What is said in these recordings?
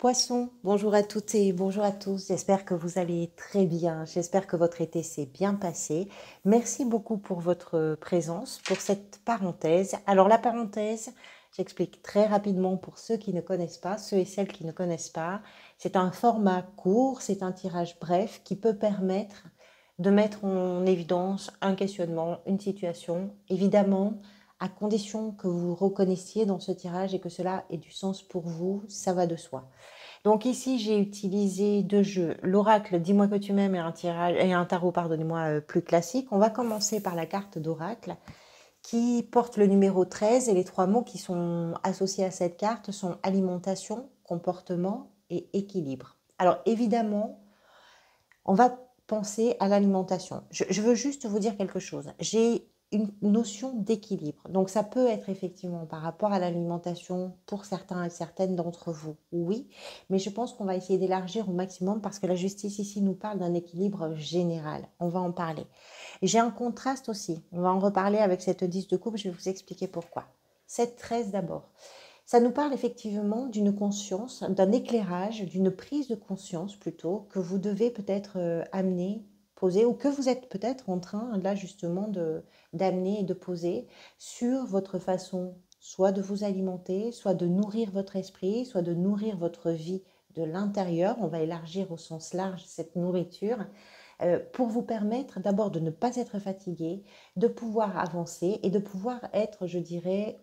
Poisson, bonjour à toutes et bonjour à tous. J'espère que vous allez très bien. J'espère que votre été s'est bien passé. Merci beaucoup pour votre présence, pour cette parenthèse. Alors la parenthèse, j'explique très rapidement pour ceux qui ne connaissent pas, ceux et celles qui ne connaissent pas. C'est un format court, c'est un tirage bref qui peut permettre de mettre en évidence un questionnement, une situation. Évidemment, à condition que vous reconnaissiez dans ce tirage et que cela ait du sens pour vous, ça va de soi. Donc ici, j'ai utilisé deux jeux. L'oracle, dis-moi que tu m'aimes et un tarot, pardonnez-moi, plus classique. On va commencer par la carte d'oracle qui porte le numéro 13 et les trois mots qui sont associés à cette carte sont alimentation, comportement et équilibre. Alors évidemment, on va penser à l'alimentation. Je veux juste vous dire quelque chose. J'ai une notion d'équilibre. Donc ça peut être effectivement par rapport à l'alimentation pour certains et certaines d'entre vous, oui, mais je pense qu'on va essayer d'élargir au maximum parce que la justice ici nous parle d'un équilibre général. On va en parler. Et j'ai un contraste aussi. On va en reparler avec cette 10 de coupe, je vais vous expliquer pourquoi. Cette 13 d'abord. Ça nous parle effectivement d'une conscience, d'un éclairage, d'une prise de conscience plutôt, que vous devez peut-être amener, poser, ou que vous êtes peut-être en train, là justement, d'amener et de poser sur votre façon, soit de vous alimenter, soit de nourrir votre esprit, soit de nourrir votre vie de l'intérieur. On va élargir au sens large cette nourriture pour vous permettre d'abord de ne pas être fatigué, de pouvoir avancer et de pouvoir être, je dirais,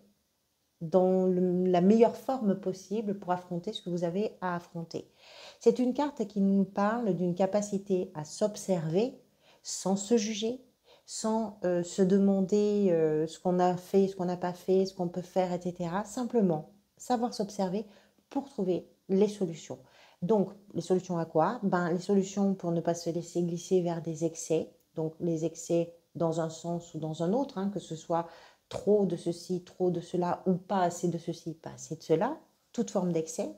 dans la meilleure forme possible pour affronter ce que vous avez à affronter. C'est une carte qui nous parle d'une capacité à s'observer sans se juger, sans se demander ce qu'on a fait, ce qu'on n'a pas fait, ce qu'on peut faire, etc. Simplement savoir s'observer pour trouver les solutions. Donc, les solutions à quoi? Les solutions pour ne pas se laisser glisser vers des excès, donc les excès dans un sens ou dans un autre, que ce soit trop de ceci, trop de cela, ou pas assez de ceci, pas assez de cela, toute forme d'excès,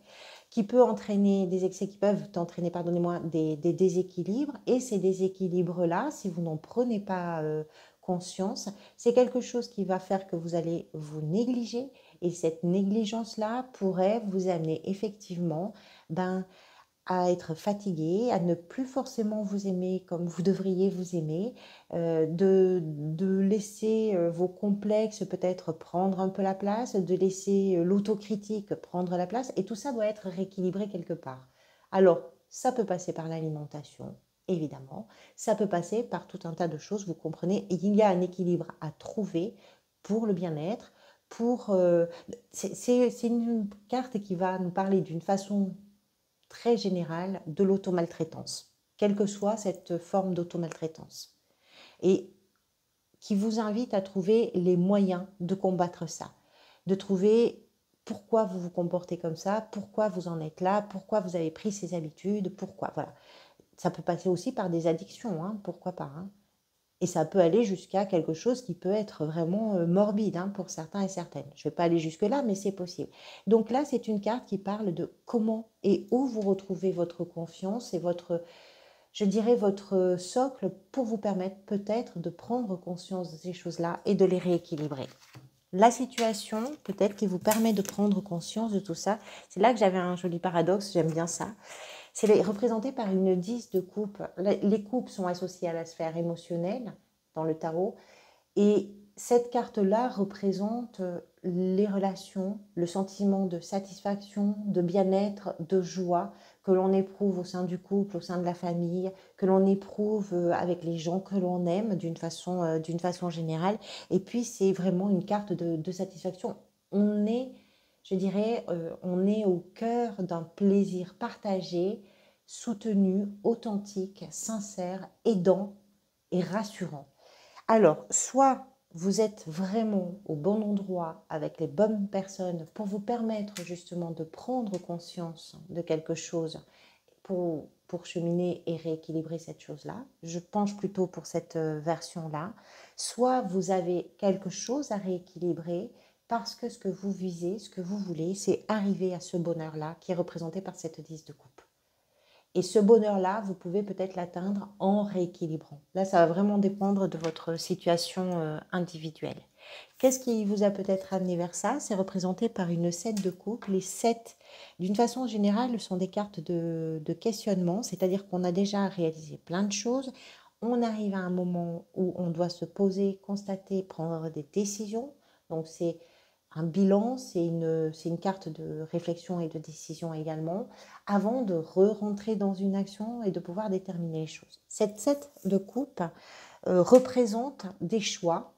qui peut entraîner des excès qui peuvent entraîner, pardonnez-moi, des déséquilibres. Et ces déséquilibres-là, si vous n'en prenez pas conscience, c'est quelque chose qui va faire que vous allez vous négliger. Et cette négligence-là pourrait vous amener effectivement à être fatigué, à ne plus forcément vous aimer comme vous devriez vous aimer, de laisser vos complexes peut-être prendre un peu la place, de laisser l'autocritique prendre la place, et tout ça doit être rééquilibré quelque part. Alors, ça peut passer par l'alimentation, évidemment, ça peut passer par tout un tas de choses, vous comprenez, et il y a un équilibre à trouver pour le bien-être, c'est une carte qui va nous parler d'une façon très générale de l'automaltraitance, quelle que soit cette forme d'automaltraitance, et qui vous invite à trouver les moyens de combattre ça, de trouver pourquoi vous vous comportez comme ça, pourquoi vous en êtes là, pourquoi vous avez pris ces habitudes, pourquoi, voilà. Ça peut passer aussi par des addictions, pourquoi pas, Et ça peut aller jusqu'à quelque chose qui peut être vraiment morbide pour certains et certaines. Je ne vais pas aller jusque-là, mais c'est possible. Donc là, c'est une carte qui parle de comment et où vous retrouvez votre confiance et votre, je dirais, votre socle pour vous permettre peut-être de prendre conscience de ces choses-là et de les rééquilibrer. La situation, peut-être, qui vous permet de prendre conscience de tout ça, c'est là que j'avais un joli paradoxe, j'aime bien ça. C'est représenté par une 10 de coupe. Les coupes sont associées à la sphère émotionnelle dans le tarot. Et cette carte-là représente les relations, le sentiment de satisfaction, de bien-être, de joie que l'on éprouve au sein du couple, au sein de la famille, que l'on éprouve avec les gens que l'on aime d'une façon générale. Et puis, c'est vraiment une carte de satisfaction. On est, je dirais, on est au cœur d'un plaisir partagé, soutenu, authentique, sincère, aidant et rassurant. Alors, soit vous êtes vraiment au bon endroit avec les bonnes personnes pour vous permettre justement de prendre conscience de quelque chose pour cheminer et rééquilibrer cette chose-là. Je penche plutôt pour cette version-là. Soit vous avez quelque chose à rééquilibrer parce que ce que vous visez, ce que vous voulez, c'est arriver à ce bonheur-là qui est représenté par cette 10 de coupe. Et ce bonheur-là, vous pouvez peut-être l'atteindre en rééquilibrant. Là, ça va vraiment dépendre de votre situation individuelle. Qu'est-ce qui vous a peut-être amené vers ça? C'est représenté par une 7 de coupe. Les 7, d'une façon générale, sont des cartes de questionnement, c'est-à-dire qu'on a déjà réalisé plein de choses. On arrive à un moment où on doit se poser, constater, prendre des décisions. Donc c'est un bilan, c'est une carte de réflexion et de décision également, avant de re-rentrer dans une action et de pouvoir déterminer les choses. Cette 7 de coupe représente des choix,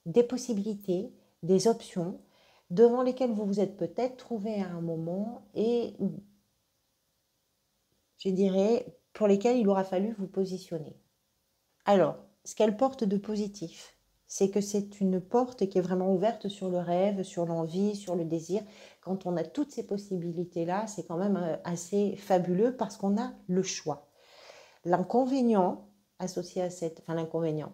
des possibilités, des options devant lesquelles vous vous êtes peut-être trouvé à un moment et, je dirais, pour lesquelles il aura fallu vous positionner. Alors, ce qu'elle porte de positif, c'est que c'est une porte qui est vraiment ouverte sur le rêve, sur l'envie, sur le désir. Quand on a toutes ces possibilités-là, c'est quand même assez fabuleux parce qu'on a le choix. L'inconvénient associé à cette... Enfin, l'inconvénient.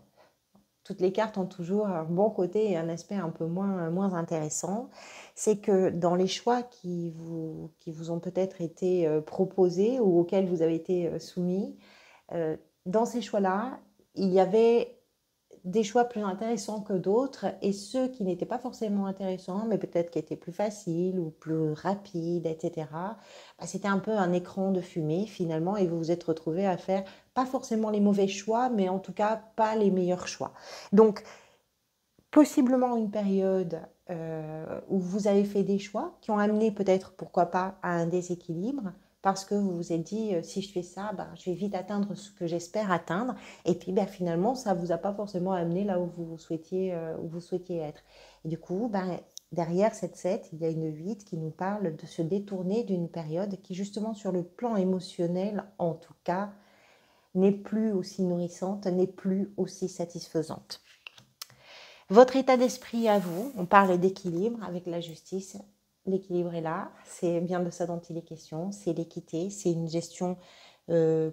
Toutes les cartes ont toujours un bon côté et un aspect un peu moins intéressant. C'est que dans les choix qui vous ont peut-être été proposés ou auxquels vous avez été soumis, dans ces choix-là, il y avait des choix plus intéressants que d'autres et ceux qui n'étaient pas forcément intéressants, mais peut-être qui étaient plus faciles ou plus rapides, etc. C'était un peu un écran de fumée finalement et vous vous êtes retrouvé à faire pas forcément les mauvais choix, mais en tout cas pas les meilleurs choix. Donc, possiblement une période où vous avez fait des choix qui ont amené peut-être, pourquoi pas, à un déséquilibre, parce que vous vous êtes dit, si je fais ça, je vais vite atteindre ce que j'espère atteindre, et puis finalement, ça ne vous a pas forcément amené là où vous souhaitiez être. Et du coup, derrière cette 7, il y a une 8 qui nous parle de se détourner d'une période qui, justement, sur le plan émotionnel, en tout cas, n'est plus aussi nourrissante, n'est plus aussi satisfaisante. Votre état d'esprit à vous, on parle d'équilibre avec la justice. L'équilibre est là, c'est bien de ça dont il est question, c'est l'équité, c'est une gestion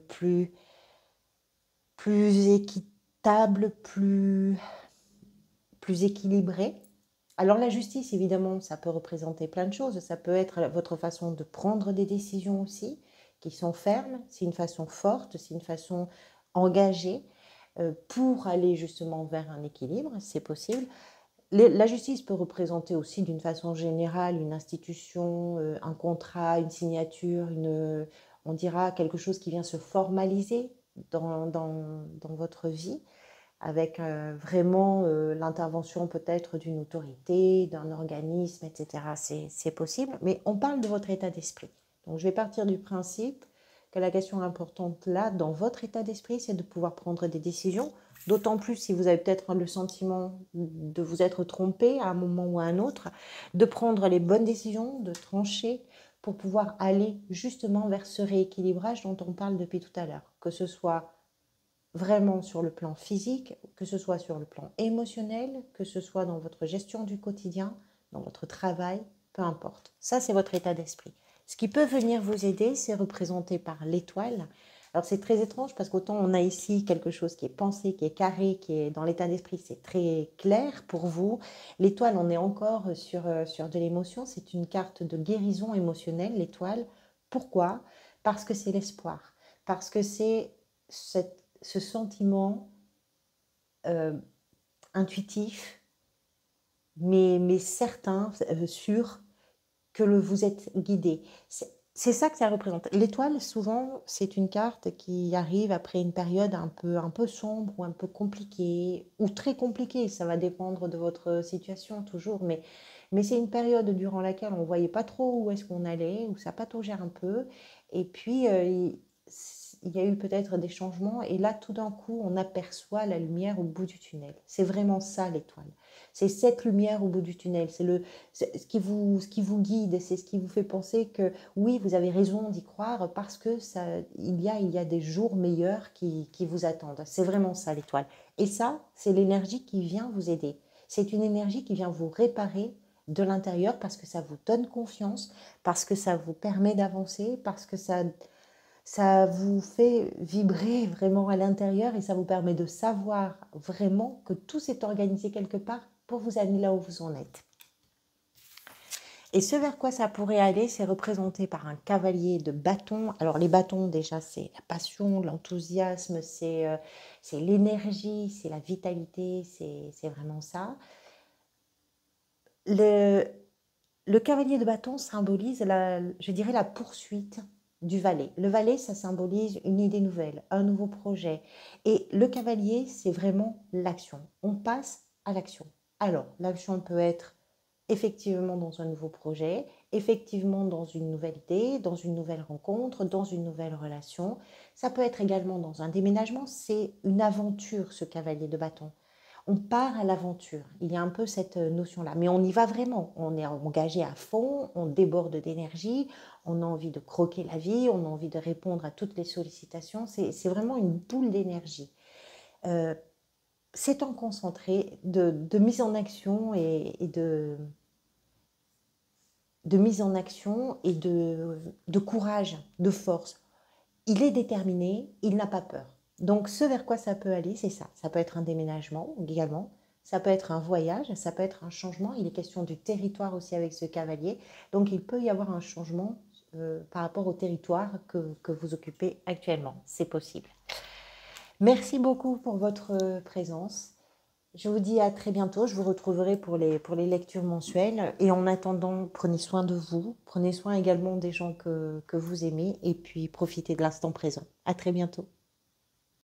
plus équitable, plus équilibrée. Alors la justice, évidemment, ça peut représenter plein de choses. Ça peut être votre façon de prendre des décisions aussi, qui sont fermes, c'est une façon forte, c'est une façon engagée pour aller justement vers un équilibre, c'est possible. La justice peut représenter aussi d'une façon générale une institution, un contrat, une signature, on dira quelque chose qui vient se formaliser dans votre vie, avec vraiment l'intervention peut-être d'une autorité, d'un organisme, etc. C'est possible, mais on parle de votre état d'esprit. Donc je vais partir du principe que la question importante là, dans votre état d'esprit, c'est de pouvoir prendre des décisions, d'autant plus si vous avez peut-être le sentiment de vous être trompé à un moment ou à un autre, de prendre les bonnes décisions, de trancher pour pouvoir aller justement vers ce rééquilibrage dont on parle depuis tout à l'heure, que ce soit vraiment sur le plan physique, que ce soit sur le plan émotionnel, que ce soit dans votre gestion du quotidien, dans votre travail, peu importe. Ça, c'est votre état d'esprit. Ce qui peut venir vous aider, c'est représenté par l'étoile. Alors c'est très étrange parce qu'autant on a ici quelque chose qui est pensé, qui est carré, qui est dans l'état d'esprit, c'est très clair pour vous. L'étoile, on est encore sur de l'émotion, c'est une carte de guérison émotionnelle, l'étoile. Pourquoi? Parce que c'est l'espoir, parce que c'est ce sentiment intuitif, mais certain, sûr, que vous êtes guidé. C'est ça que ça représente. L'étoile, souvent, c'est une carte qui arrive après une période un peu sombre ou un peu compliquée, ou très compliquée, ça va dépendre de votre situation toujours, mais c'est une période durant laquelle on ne voyait pas trop où est-ce qu'on allait, où ça pataugeait un peu, et puis il y a eu peut-être des changements, et là, tout d'un coup, on aperçoit la lumière au bout du tunnel. C'est vraiment ça, l'étoile. C'est cette lumière au bout du tunnel, c'est ce qui vous guide, c'est ce qui vous fait penser que oui, vous avez raison d'y croire parce que il y a des jours meilleurs qui vous attendent. C'est vraiment ça l'étoile. Et ça, c'est l'énergie qui vient vous aider. C'est une énergie qui vient vous réparer de l'intérieur parce que ça vous donne confiance, parce que ça vous permet d'avancer, parce que ça vous fait vibrer vraiment à l'intérieur et ça vous permet de savoir vraiment que tout s'est organisé quelque part pour vous amener là où vous en êtes. Et ce vers quoi ça pourrait aller, c'est représenté par un cavalier de bâtons. Alors les bâtons, déjà, c'est la passion, l'enthousiasme, c'est l'énergie, c'est la vitalité, c'est vraiment ça. Le, le cavalier de bâton symbolise, je dirais, la poursuite du valet. Le valet, ça symbolise une idée nouvelle, un nouveau projet. Et le cavalier, c'est vraiment l'action. On passe à l'action. Alors, l'action peut être effectivement dans un nouveau projet, effectivement dans une nouvelle idée, dans une nouvelle rencontre, dans une nouvelle relation. Ça peut être également dans un déménagement. C'est une aventure, ce cavalier de bâton. On part à l'aventure. Il y a un peu cette notion-là. Mais on y va vraiment. On est engagé à fond, on déborde d'énergie, on a envie de croquer la vie, on a envie de répondre à toutes les sollicitations. C'est vraiment une boule d'énergie. Euh, c'est un concentré de mise en action et de mise en action et de courage, de force. Il est déterminé, il n'a pas peur. Donc ce vers quoi ça peut aller, c'est ça. Ça peut être un déménagement également, ça peut être un voyage, ça peut être un changement. Il est question du territoire aussi avec ce cavalier. Donc il peut y avoir un changement par rapport au territoire que vous occupez actuellement. C'est possible. Merci beaucoup pour votre présence. Je vous dis à très bientôt. Je vous retrouverai pour les lectures mensuelles. Et en attendant, prenez soin de vous. Prenez soin également des gens que vous aimez. Et puis profitez de l'instant présent. À très bientôt.